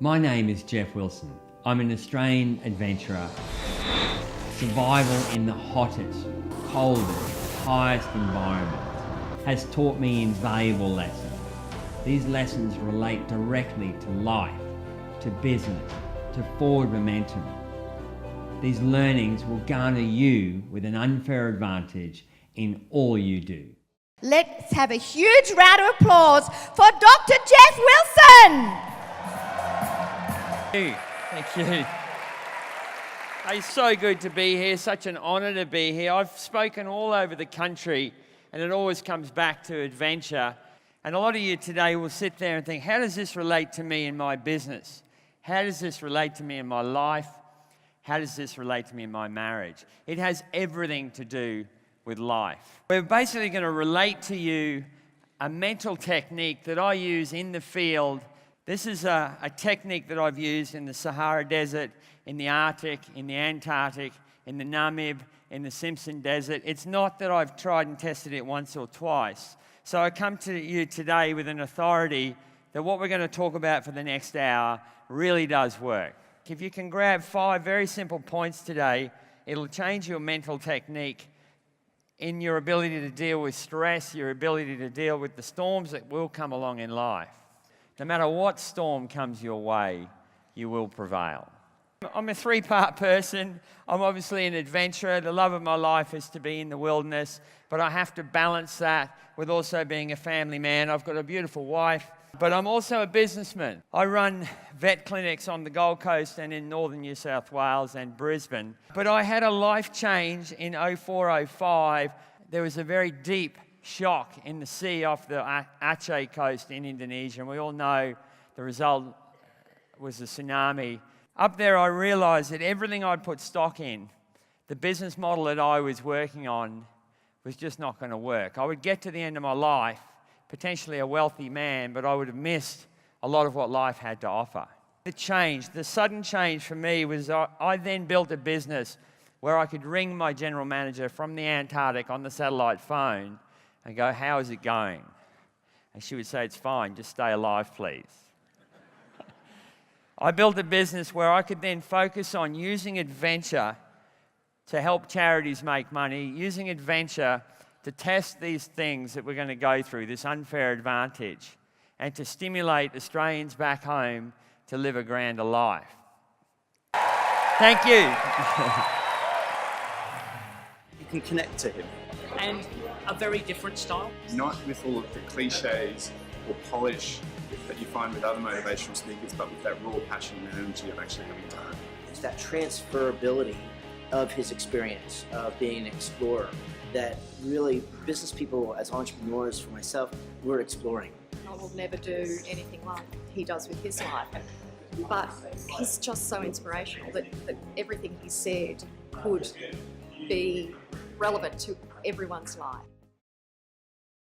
My name is Geoff Wilson. I'm an Australian adventurer. Survival in the hottest, coldest, highest environment has taught me invaluable lessons. These lessons relate directly to life, to business, to forward momentum. These learnings will garner you with an unfair advantage in all you do. Let's have a huge round of applause for Dr. Geoff Wilson. Thank you. It's so good to be here, such an honour to be here. I've spoken all over the country and it always comes back to adventure. And a lot of you today will sit there and think, how does this relate to me in my business? How does this relate to me in my life? How does this relate to me in my marriage? It has everything to do with life. We're basically going to relate to you a mental technique that I use in the field. This is a technique that I've used in the Sahara Desert, in the Arctic, in the Antarctic, in the Namib, in the Simpson Desert. It's not that I've tried and tested it once or twice. So I come to you today with an authority that what we're going to talk about for the next hour really does work. If you can grab 5 very simple points today, it'll change your mental technique in your ability to deal with stress, your ability to deal with the storms that will come along in life. No matter what storm comes your way, you will prevail. I'm a 3-part person. I'm obviously an adventurer. The love of my life is to be in the wilderness, but I have to balance that with also being a family man. I've got a beautiful wife, but I'm also a businessman. I run vet clinics on the Gold Coast and in northern New South Wales and Brisbane. But I had a life change in 04-05. There was a very deep shock in the sea off the Aceh coast in Indonesia, and we all know the result was a tsunami. Up there I realised that everything I'd put stock in, the business model that I was working on, was just not going to work. I would get to the end of my life, potentially a wealthy man, but I would have missed a lot of what life had to offer. The sudden change for me was I then built a business where I could ring my general manager from the Antarctic on the satellite phone and go, how is it going? And she would say, it's fine, just stay alive, please. I built a business where I could then focus on using adventure to help charities make money, using adventure to test these things that we're going to go through, this unfair advantage, and to stimulate Australians back home to live a grander life. Thank you. You can connect to him. And a very different style. Not with all of the cliches or polish that you find with other motivational speakers, but with that raw passion and energy of actually having done. It's that transferability of his experience of being an explorer that really business people as entrepreneurs, for myself, we're exploring. I will never do anything like he does with his life. But he's just so inspirational that everything he said could be relevant to everyone's life.